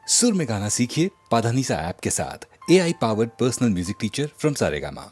सुर में गाना सीखिए पाधानीसा ऐप के साथ। AI powered personal music teacher from Saregama.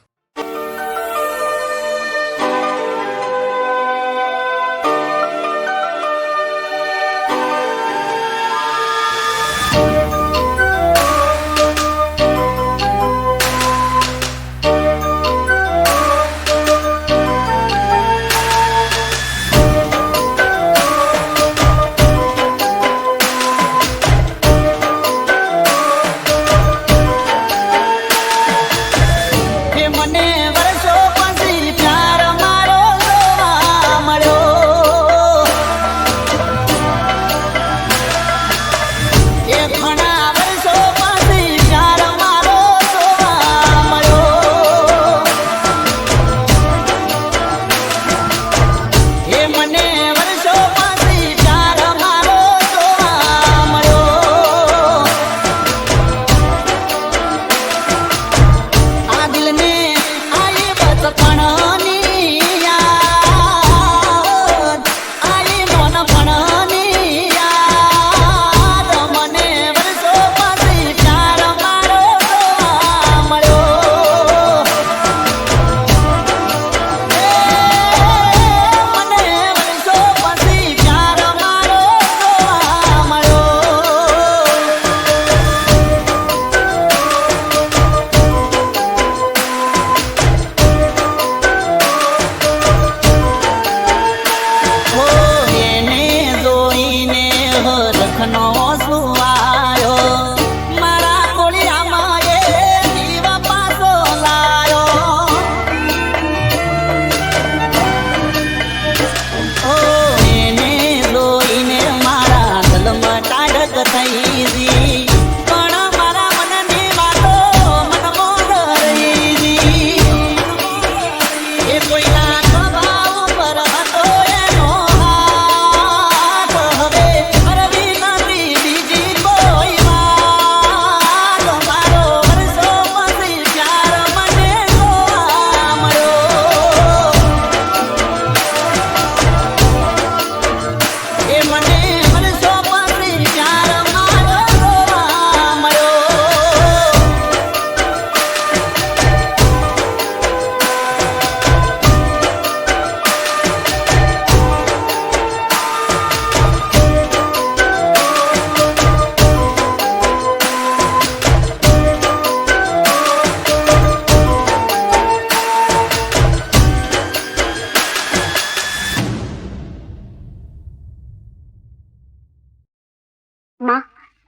માં,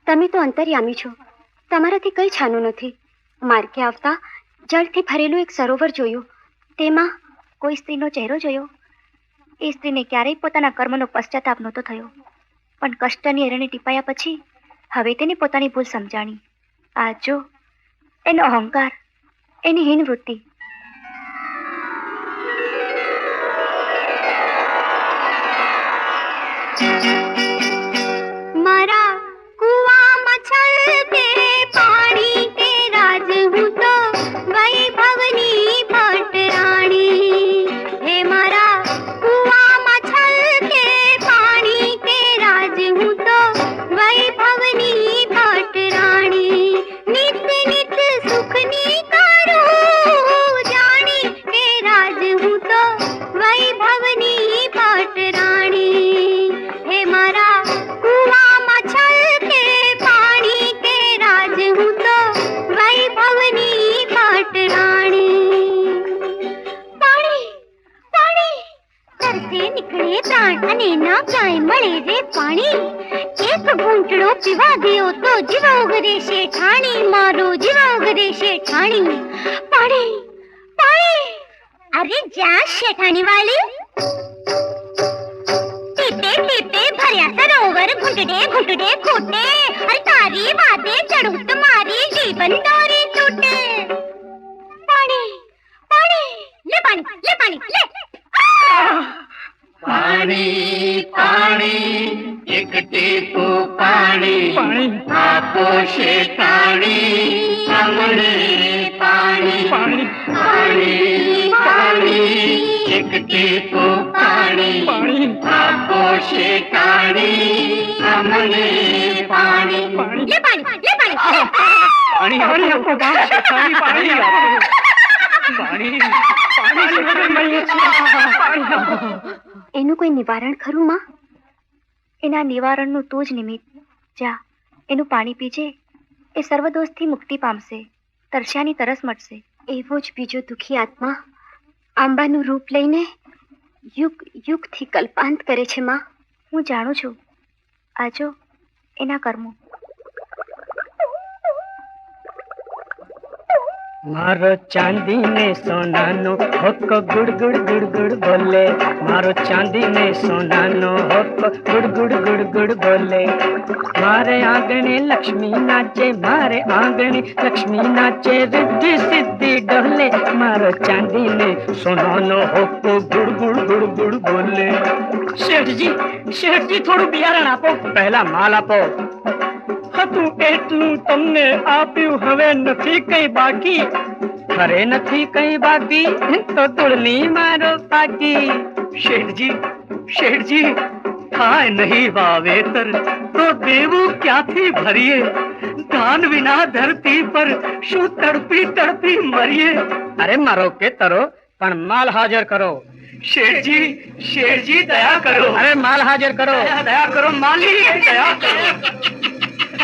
તમે તો અંતર્યામી છો. તમારાથી કંઈ છાનું નથી. માર્ગે આવતા જળથી ભરેલું એક સરોવર જોયું. તેમાં કોઈ સ્ત્રીનો ચહેરો જોયો. એ સ્ત્રીને ક્યારેય પોતાના કર્મનો પશ્ચાતાપ નહોતો થયો, પણ કષ્ટની એરણે ટીપાયા પછી હવે તેને પોતાની ભૂલ સમજાણી. આ જો એનો અહંકાર, એની હીન વૃત્તિ. મારા કુવામાં છલકે પાણી તે રાજ હું તો વૈભવની ભટરાણી. હે મારા કુવામાં છલકે પાણી તે રાજ હું તો વૈભવની ભટરાણી. નિત નિત સુખની કરું જાણી તે રાજ હું તો વૈભવની ભટરાણી. હે મારા કુવામાં છલકે પાણી તે રાજ હું તો વૈભવની ભટરાણી. પાણી પાણી તરસે નીકળે પ્રાણ અને ના ક્યાંય મળે રે પાણી. એક ઘૂંટડો પીવા ગયો તો જીવ ઉગરે શેઠાણી. મારો જીવ ઉગરે શેઠાણી. પાણી પાણી. અરે જા શેઠાણી વાળી. ટીપે ટીપે ભર્યા સરોવર ઘૂંટડે ઘૂંટડે ખૂટે. અરે તારી વાતે ચડું તો મારી જીવન દોરી તૂટે. પાણી પાણી લે પાણી લે પાણી લે. પાણી પાણી એક ટીપું પાણી આપો શેઠાણી અમને પાણી. પાણી પાણી એક ટીપું પાણી આપો શેઠાણી અમને પાણી લે પાણી લે પાણી પાણી આપો બા, શેઠાણી પાણી આપો. પાણી પાણી શેઠાણી પાણી આપો. એનું કોઈ નિવારણ ખરું માં? એના નિવારણનું તું જ નિમિત્ત. જા, એનું પાણી પીજે, એ સર્વદોષથી મુક્તિ પામશે, તરસ્યાની તરસ મટશે. એવો જ બીજો દુઃખી આત્મા આંબાનું રૂપ લઈને યુગ યુગથી કલ્પાંત કરે છે માં. હું જાણું છું. આજો એના કર્મો. મારો ચાંદી ને સોનાનો હોક્કો ગુડ ગુડ ગુડ ગુડ બોલે. મારો ચાંદી ને સોનાનો હોક્કો ગુડ ગુડ ગુડ ગુડ બોલે. મારે આંગણે લક્ષ્મી નાચે, મારે આંગણે લક્ષ્મી નાચે, રિદ્ધિ સિદ્ધિ ડોલે. મારો ચાંદી ને સોનાનો હોક્કો ગુડ ગુડ ગુડ ગુડ બોલે. શેઠજી થોડું બિયારણ આપો. પહેલા માલ આપો. હતું એટલું તમને આપ્યું, હવે નથી કઈ બાકી. ખરે નથી કઈ બાકી તો તુળની મારો પાકી. શેઠજી થાય નહીં વાવેતર તો દેવું ક્યાંથી ભરીએ? ધાન વિના ધરતી પર શું તડપી તડપી મરીએ? અરે મારો કે તરો, પણ માલ હાજર કરો. શેઠજી દયા કરો. અરે માલ હાજર કરો. દયા કરો માલી, દયા કરો.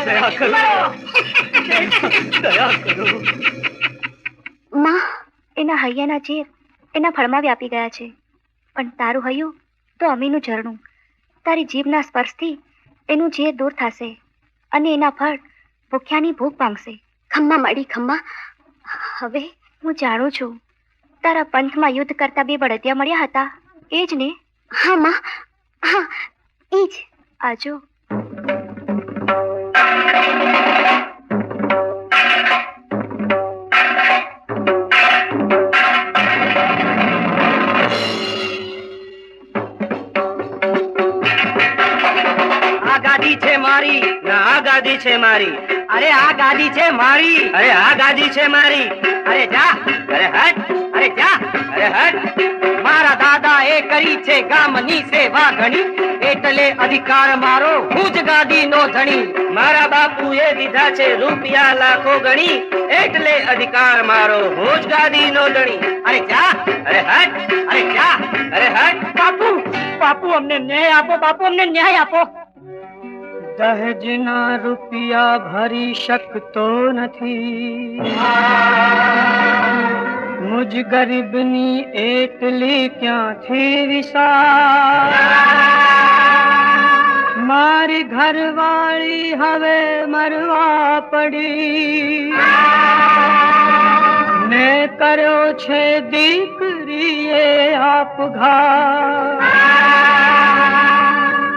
દયા કરો, દયા કરો. માં, એના હૈયાના ઝેર એના ફળમાં વ્યાપી ગયા છે, પણ તારું હૈયું તો અમીનું ઝરણું. તારી જીભના સ્પર્શથી એનું ઝેર દૂર થશે અને એના ફળ ભૂખ્યાની ભૂખ ભાંગશે. ખમ્મા માડી ખમ્મા. હવે હું જાણું છું, તારા પંથમાં યુદ્ધ કરતા બે બળદિયા મળ્યા હતા, એ જ ને? હા માં, હા એ જ. આજો. ગાદી છે મારી, આ ગાદી છે મારી. અરે આ ગાદી છે મારી, અરે આ ગાદી છે મારી. અરે જા, અરે હટ, અરે જા, અરે હટ. મારા દાદા એ કરી છે ગામની સેવા ઘણી, એટલે અધિકાર મારો હું જ ગાદીનો ધણી. મારા બાપુએ દીધા છે રૂપિયા લાખો ગણી, એટલે અધિકાર મારો હું જ ગાદીનો ધણી. અરે જા, અરે હટ, અરે જા, અરે હટ. બાપુ અમને ન્યાય આપો, બાપુ અમને ન્યાય આપો. દહેજના રૂપિયા ભરી શકતો નથી, મુજ ગરીબની એટલી ક્યાંથી વિસા. મારી ઘરવાળી હવે મરવા પડી, ને કર્યો છે દીકરીએ આપઘાત.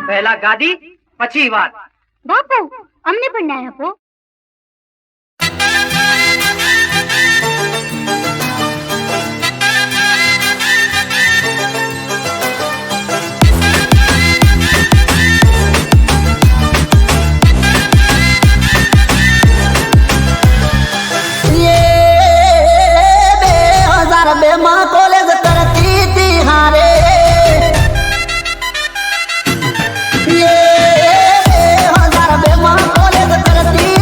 પહેલા ગાદી પછી વાત. બાપુ, અમને પણ ન્યાય આપો. કોલેજ કરતી તી હારે, કોલેજ કરતી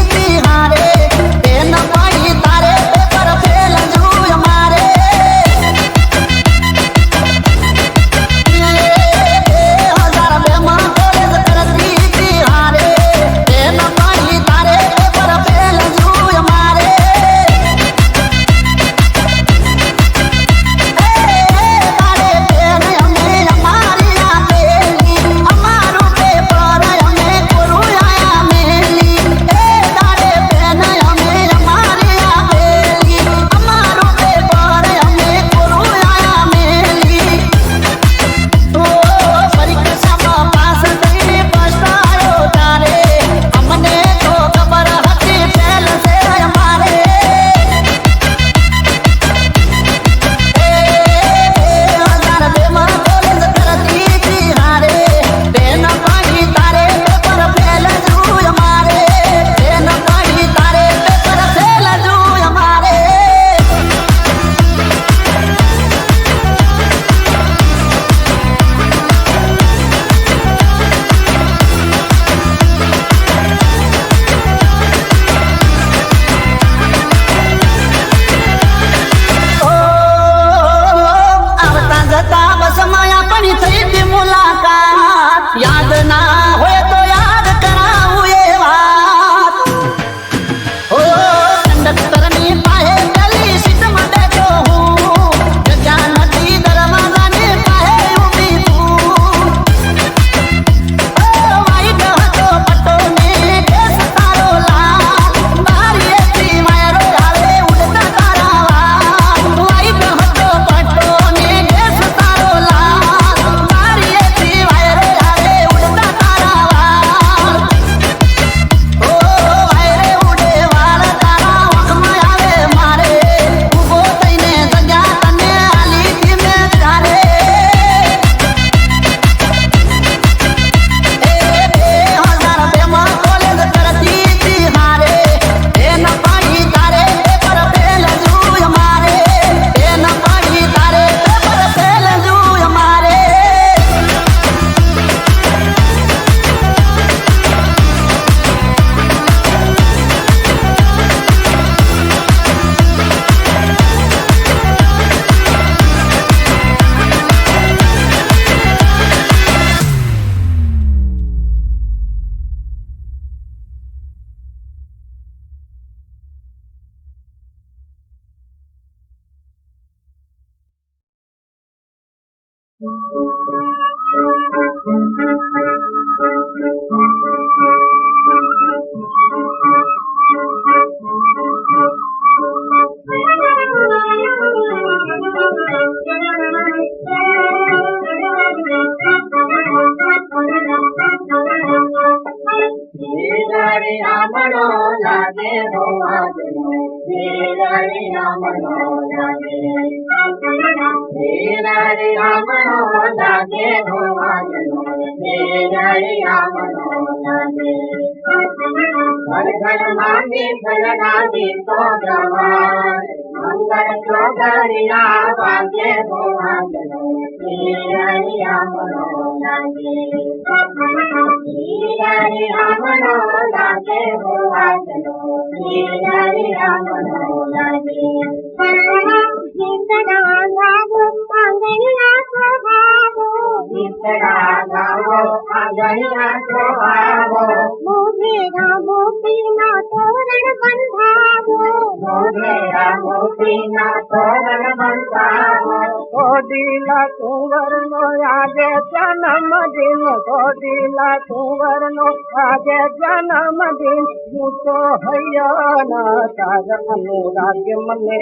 કોડીલા કુંવર નો આજે જન્મ દિન, કોડીલા કુંવર નો આજે જન્મ દિન, હું તો હૈયા તાર અનુરાગ મને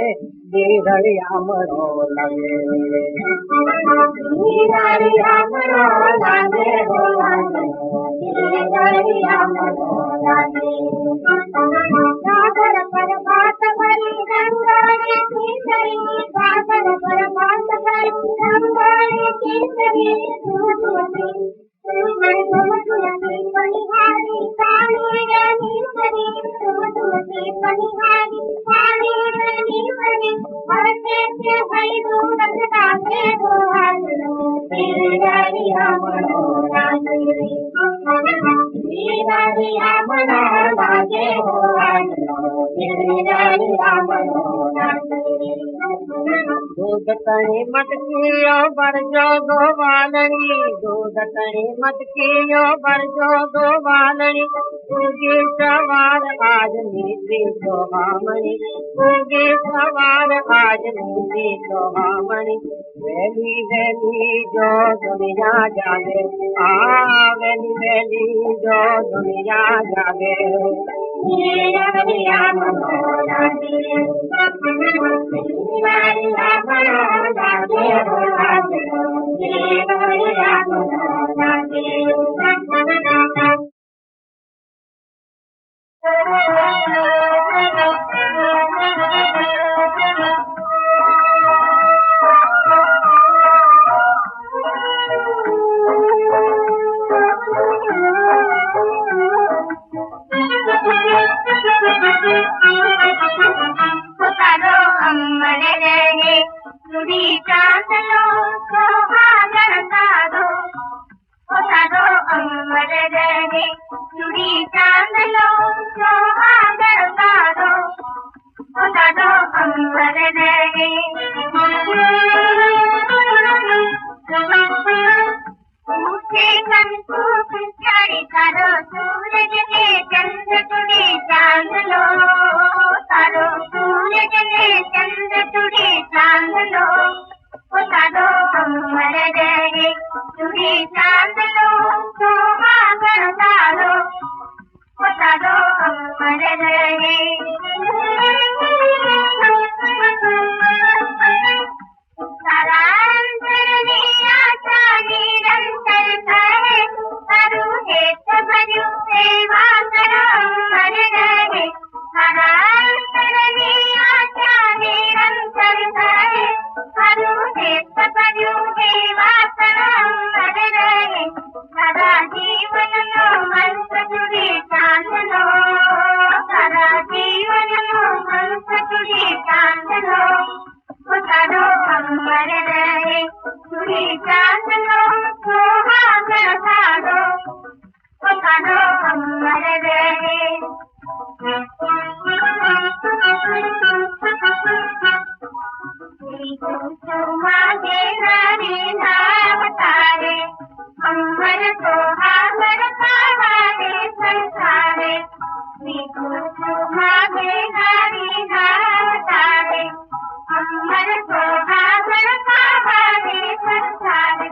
દેરળિયામણો લાગે, દેરળિયામણો લાગે હો લાગે, દેરળિયામણો લાગે. સાગર પર વાત ભરી રંગાળી કેસરી, સાગર પર વાત ભરી રંગાળી કેસરી, સુમતી પનિહારી પાણી રમી ફરી, સુમતી પનિહારી પાણી રમી ફરી, હરતે તે હૈરું રંગ લાગે હો હાજરો, દેરળિયામણો લાગે, દેરળિયામણો લાગે હો હાજરો, દેરળિયામણો લાગે. दूध कणी मटकियो बरजो गोवालनी, दूध कणी मटकियो बरजो गोवालनी, उगी सवार आज नीति सोहामणी, उगी सवार आज नीति सोहामणी, वेली वेली जो दुनिया जागे, आ वेली वेली जो दुनिया जागे, देरळियामणो लागे, देरळियामणो लागे हो लागे, देरळियामणो लागे. પોતાનો અમર રહે સુરી ચાંદલો સોહાગણ તારો, પોતાનો અમર રહે સુરી ચાંદલો સોહાગણ તારો, પોતાનો અમર રહે. ઉઠે કંકુ ચારી તારો સૂરજ કે ચંદ્ર તુડી ચાંદલો, તારો સૂરજ ને ચંદ્ર તુડી ચાંદલો, પોતાનો અમર રહે તુડી ચાંદલો સોહાગણ તારો, પોતાનો અમર રહે. તારા અંતરની આશા નિરંતર કહે, તારું હેત ભર્યું સેવા કર અમર રહે, તારા અંતરની આશા નિરંતર કહે, તારું હેત ભર્યું સેવા કર અમર રહે, તારા જીવનનો મંત્ર તુડી ચાંદલો, તારા જીવનનો મંત્ર તુડી ચાંદલો, પોતાનો અમર રહે તુડી ચાંદલો સોહાગણ તારો, પોતાનો અમર રહે. માગે નારી નામ તારે, અમર સોહાગણ તારે સંસારે, માગે નારી નામ તારે, અમર સોહાગણ તારે સંસારે,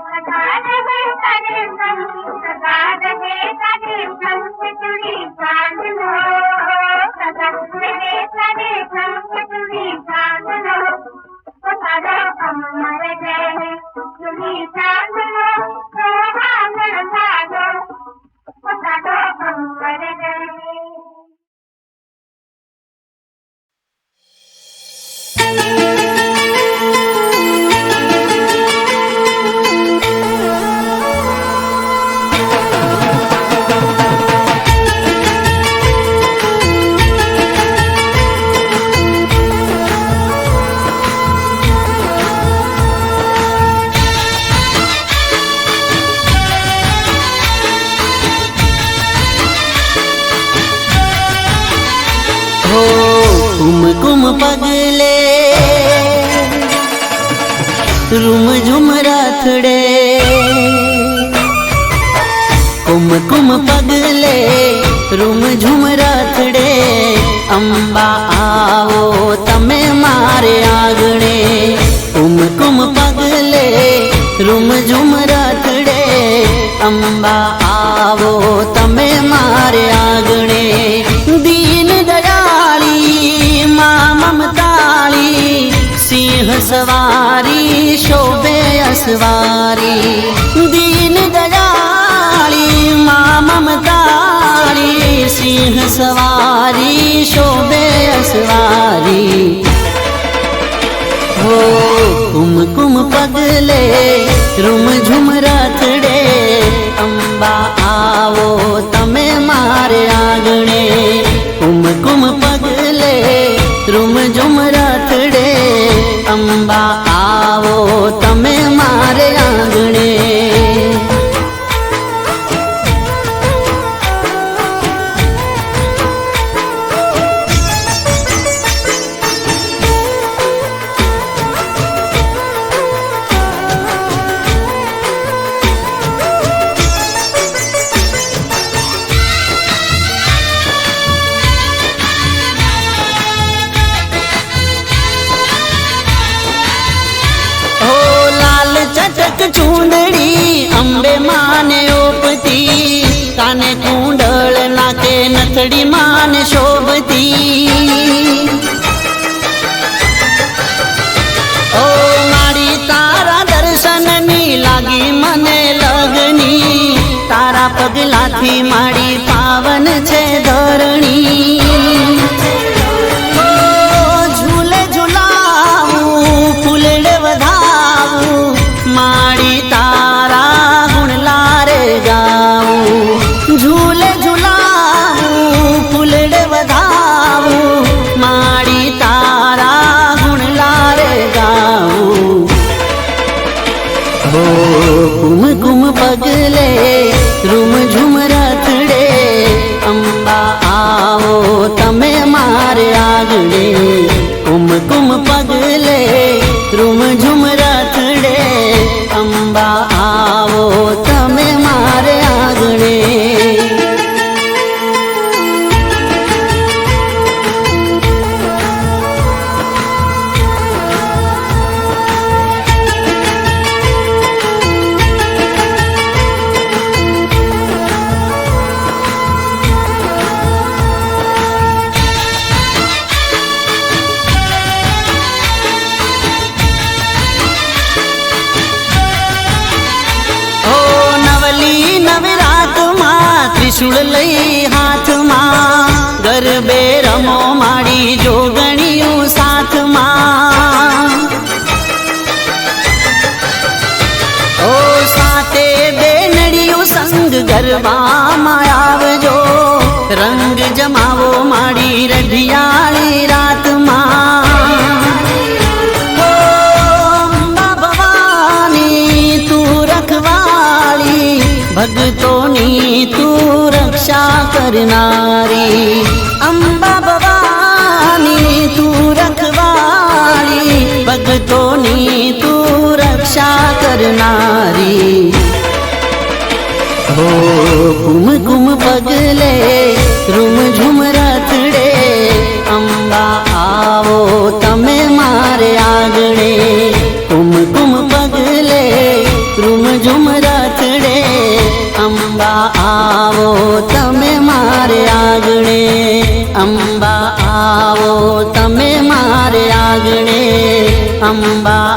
કુમકુમ પગલે રૂમ ઝુમ રાથડે, કુમકુમ પગલે રૂમ ઝુમ રાથડે, અંબા આવો તમે મારે આંગણે. કુમકુમ પગલે રૂમ ઝુમ રાથડે, અંબા આવો તમે મારે આંગણે. દીન દયાળી માં મમતાળી, સિંહ સવારી શોભે અસવારી. દીન દયાળી માં મમતાળી, સિંહ સવારી શોભે અસવારી. હો કુમકુમ પગલે રૂમ ઝુમ રાથડે, અંબા આવો તમે મારે આંગણે. કુમકુમ પગલે રૂમ ઝુમ રાથડે, અંબા આવો તમે મારે આંગણે. ચટક ચૂંદડી અંબે માને ઓપતી, કાને કુંડળ નાકે નથડી માને શોભતી. ઓ મારી તારા દર્શનની લાગી મને લગની, તારા પગલાથી મારી પાવન છે ધરણી. ઝૂલે ઝુલાવું ફૂલડે વધાવું, માડી તારા ગુણ લારે ગાવું. ઝૂલે ઝુલાવું ફૂલડે વધાવું, માડી તારા ગુણ લારે ગાવું. હો કુમકુમ પગલે રૂમ ઝુમ રાથડે, અંબા આવો તમે મારે આંગણે. કુમકુમ પગલે રૂમ ઝુમ રાથડે, અંબા આવો તમે મારે આંગણે. ત્રિશુળ લઈ હાથમાં, ગરબે રમો માડી જોગણિયું સાથમાં. ઓ સાતે બેનડિયું સંગ ગરબામાં આવજો, રંગ જમાવો માડી રઢિયાળી રાતમાં. ઓ અંબા ભવાની તું રખવાળી, ભગતોની તું રક્ષા કરનારી. અંબા ભવાની તું રખવાળી, ભગતોની તું રક્ષા કરનારી. હો કુમકુમ પગલે રૂમ ઝુમ રાથડે, અંબા આવો તમે મારે આંગણે. કુમકુમ પગલે રૂમ ઝુમ રાથડે, અંબા આવો તમે મારે આંગણે. અંબા આવો તમે મારે આંગણે, અંબા